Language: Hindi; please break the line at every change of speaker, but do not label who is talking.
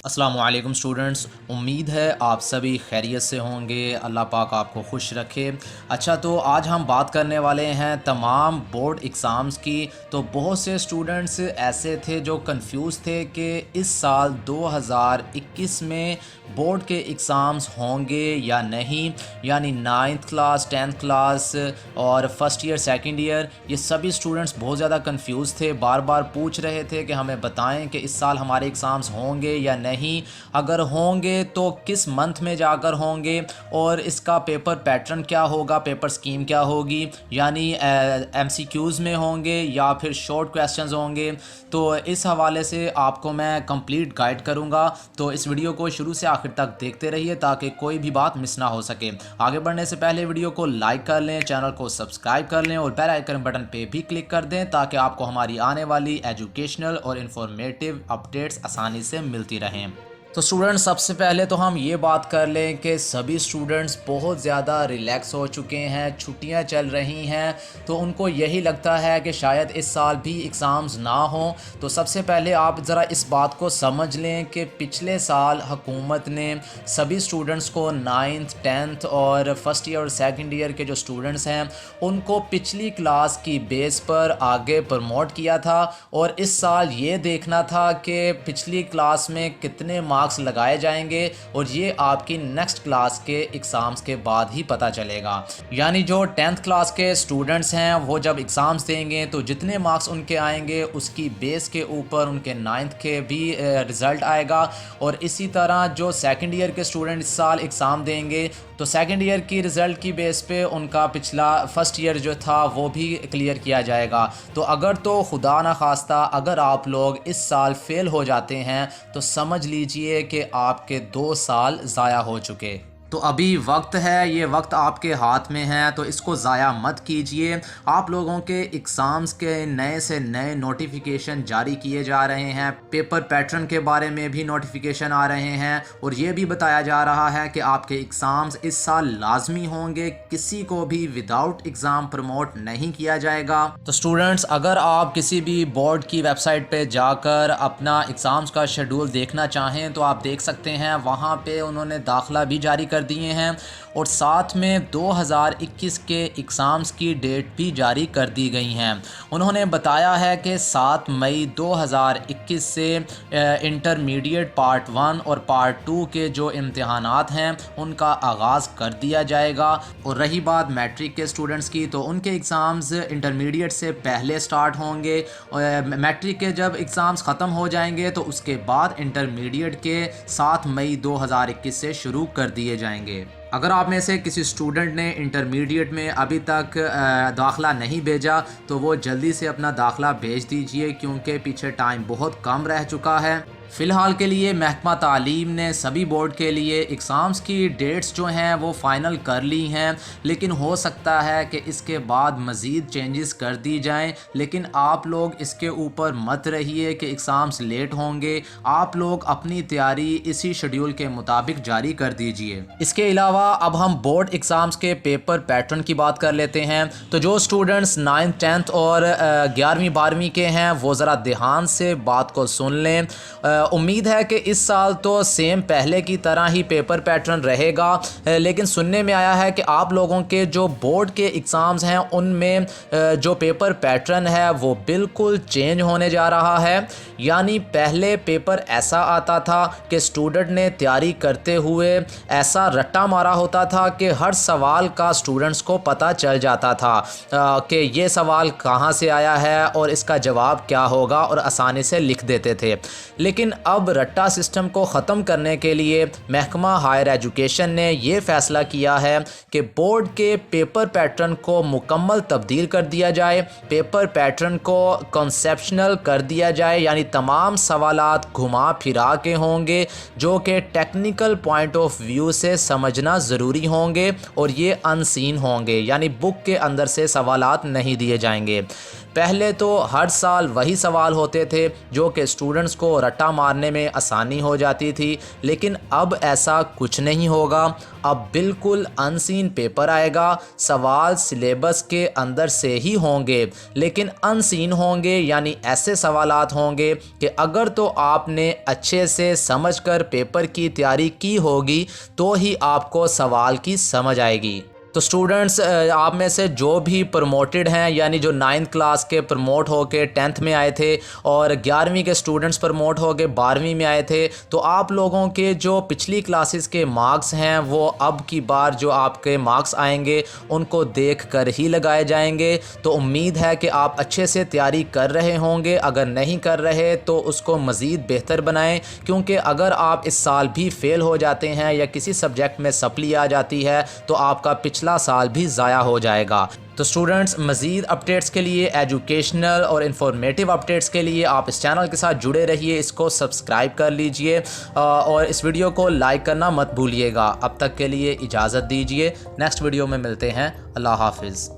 अस्सलामुअलैकुम स्टूडेंट्स, उम्मीद है आप सभी खैरियत से होंगे। अल्लाह पाक आपको खुश रखे। अच्छा, तो आज हम बात करने वाले हैं तमाम बोर्ड एग्ज़ाम्स की। तो बहुत से स्टूडेंट्स ऐसे थे जो कंफ्यूज थे कि इस साल 2021 में बोर्ड के एग्ज़ाम्स होंगे या नहीं, यानी 9th क्लास 10th क्लास और फर्स्ट ईयर सेकंड ईयर, ये सभी स्टूडेंट्स बहुत ज़्यादा कंफ्यूज थे। बार बार पूछ रहे थे कि हमें बताएं कि इस साल हमारे एग्ज़ाम्स होंगे या नहीं, अगर होंगे तो किस मंथ में जाकर होंगे, और इसका पेपर पैटर्न क्या होगा, पेपर स्कीम क्या होगी, यानी MCQs में होंगे या फिर शॉर्ट क्वेश्चंस होंगे। तो इस हवाले से आपको मैं कंप्लीट गाइड करूंगा। तो इस वीडियो को शुरू से आखिर तक देखते रहिए ताकि कोई भी बात मिस ना हो सके। आगे बढ़ने से पहले वीडियो को लाइक कर लें, चैनल को सब्सक्राइब कर लें और बेल आइकन बटन पे भी क्लिक कर दें ताकि आपको हमारी आने वाली एजुकेशनल और इंफॉर्मेटिव अपडेट्स आसानी से मिलती रहें। तो स्टूडेंट्स, सबसे पहले तो हम ये बात कर लें कि सभी स्टूडेंट्स बहुत ज़्यादा रिलैक्स हो चुके हैं, छुट्टियां चल रही हैं, तो उनको यही लगता है कि शायद इस साल भी एग्ज़ाम्स ना हों। तो सबसे पहले आप ज़रा इस बात को समझ लें कि पिछले साल हुकूमत ने सभी स्टूडेंट्स को 9th 10th और फर्स्ट ईयर और सेकंड ईयर के जो स्टूडेंट्स हैं उनको पिछली क्लास की बेस पर आगे प्रमोट किया था, और इस साल ये देखना था कि पिछली क्लास में कितने मार्क्स लगाए जाएंगे, और ये आपकी नेक्स्ट क्लास के एग्ज़ाम्स के बाद ही पता चलेगा। यानी जो 10th क्लास के स्टूडेंट्स हैं वो जब एग्ज़ाम्स देंगे तो जितने मार्क्स उनके आएंगे उसकी बेस के ऊपर उनके 9th के भी रिज़ल्ट आएगा। और इसी तरह जो सेकंड ईयर के स्टूडेंट इस साल एग्ज़ाम देंगे तो सेकंड ईयर की रिज़ल्ट की बेस पे उनका पिछला फर्स्ट ईयर जो था वो भी क्लियर किया जाएगा। तो अगर तो खुदा ना खास्ता अगर आप लोग इस साल फेल हो जाते हैं तो समझ लीजिए कि आपके 2 साल ज़ाया हो चुके। तो अभी वक्त है, ये वक्त आपके हाथ में है, तो इसको ज़ाया मत कीजिए। आप लोगों के एग्ज़ाम्स के नए से नए नोटिफिकेशन जारी किए जा रहे हैं, पेपर पैटर्न के बारे में भी नोटिफिकेशन आ रहे हैं, और ये भी बताया जा रहा है कि आपके एग्ज़ाम्स इस साल लाजमी होंगे, किसी को भी विदाउट एग्ज़ाम प्रमोट नहीं किया जाएगा। तो स्टूडेंट्स, अगर आप किसी भी बोर्ड की वेबसाइट पे जाकर अपना एग्ज़ाम्स का शेड्यूल देखना चाहें तो आप देख सकते हैं, वहाँ पे उन्होंने दाखिला भी जारी कर दिए हैं और साथ में 2021 के एग्ज़ाम्स की डेट भी जारी कर दी गई हैं। उन्होंने बताया है कि 7 मई 2021 से इंटरमीडिएट पार्ट 1 और पार्ट 2 के जो इम्तिहानात हैं उनका आगाज़ कर दिया जाएगा। और रही बात मैट्रिक के स्टूडेंट्स की, तो उनके एग्ज़ाम्स इंटरमीडिएट से पहले स्टार्ट होंगे, और मैट्रिक के जब एग्ज़ाम्स ख़त्म हो जाएंगे तो उसके बाद इंटरमीडिएट के 7 मई 2021 से शुरू कर दिए जाएंगे। अगर आप में से किसी स्टूडेंट ने इंटरमीडिएट में अभी तक दाखिला नहीं भेजा तो वो जल्दी से अपना दाखिला भेज दीजिए, क्योंकि पीछे टाइम बहुत कम रह चुका है। फ़िलहाल के लिए महकमा तालीम ने सभी बोर्ड के लिए एग्ज़ाम्स की डेट्स जो हैं वो फ़ाइनल कर ली हैं, लेकिन हो सकता है कि इसके बाद मज़ीद चेंजेस कर दी जाएं। लेकिन आप लोग इसके ऊपर मत रहिए कि एग्ज़ाम्स लेट होंगे, आप लोग अपनी तैयारी इसी शेड्यूल के मुताबिक जारी कर दीजिए। इसके अलावा अब हम बोर्ड एग्ज़ाम्स के पेपर पैटर्न की बात कर लेते हैं। तो जो स्टूडेंट्स 9th 10th और 11वीं 12वीं के हैं वो ज़रा ध्यान से बात को सुन लें। उम्मीद है कि इस साल तो सेम पहले की तरह ही पेपर पैटर्न रहेगा, लेकिन सुनने में आया है कि आप लोगों के जो बोर्ड के एग्ज़ाम्स हैं उनमें जो पेपर पैटर्न है वो बिल्कुल चेंज होने जा रहा है। यानी पहले पेपर ऐसा आता था कि स्टूडेंट ने तैयारी करते हुए ऐसा रट्टा मारा होता था कि हर सवाल का स्टूडेंट्स को पता चल जाता था कि ये सवाल कहाँ से आया है और इसका जवाब क्या होगा, और आसानी से लिख देते थे। लेकिन अब रट्टा सिस्टम को ख़त्म करने के लिए महकमा हायर एजुकेशन ने ये फ़ैसला किया है कि बोर्ड के पेपर पैटर्न को मुकम्मल तब्दील कर दिया जाए, पेपर पैटर्न को कॉन्सेप्शनल कर दिया जाए, यानी तमाम सवालात घुमा फिरा के होंगे जो कि टेक्निकल पॉइंट ऑफ व्यू से समझना ज़रूरी होंगे, और ये अनसीन होंगे, यानी बुक के अंदर से सवालात नहीं दिए जाएंगे। पहले तो हर साल वही सवाल होते थे जो कि स्टूडेंट्स को रट्टा मारने में आसानी हो जाती थी, लेकिन अब ऐसा कुछ नहीं होगा। अब बिल्कुल अनसीन पेपर आएगा, सवाल सिलेबस के अंदर से ही होंगे लेकिन अनसीन होंगे, यानी ऐसे सवालात होंगे कि अगर तो आपने अच्छे से समझकर पेपर की तैयारी की होगी तो ही आपको सवाल की समझ आएगी। तो स्टूडेंट्स, आप में से जो भी प्रमोटेड हैं, यानी जो 9th क्लास के प्रमोट होके 10th में आए थे और 11वीं के स्टूडेंट्स प्रमोट होके 12वीं में आए थे, तो आप लोगों के जो पिछली क्लासेस के मार्क्स हैं वो अब की बार जो आपके मार्क्स आएंगे उनको देख कर ही लगाए जाएंगे। तो उम्मीद है कि आप अच्छे से तैयारी कर रहे होंगे। अगर नहीं कर रहे तो उसको मज़ीद बेहतर बनाएं, क्योंकि अगर आप इस साल भी फ़ेल हो जाते हैं या किसी सब्जेक्ट में सप्ली आ जाती है तो आपका पिछला साल भी ज़ाया हो जाएगा। तो स्टूडेंट्स, मज़ीद अपडेट्स के लिए, एजुकेशनल और इन्फॉर्मेटिव अपडेट्स के लिए आप इस चैनल के साथ जुड़े रहिए, इसको सब्सक्राइब कर लीजिए और इस वीडियो को लाइक करना मत भूलिएगा। अब तक के लिए इजाज़त दीजिए, नेक्स्ट वीडियो में मिलते हैं। अल्लाह हाफिज़।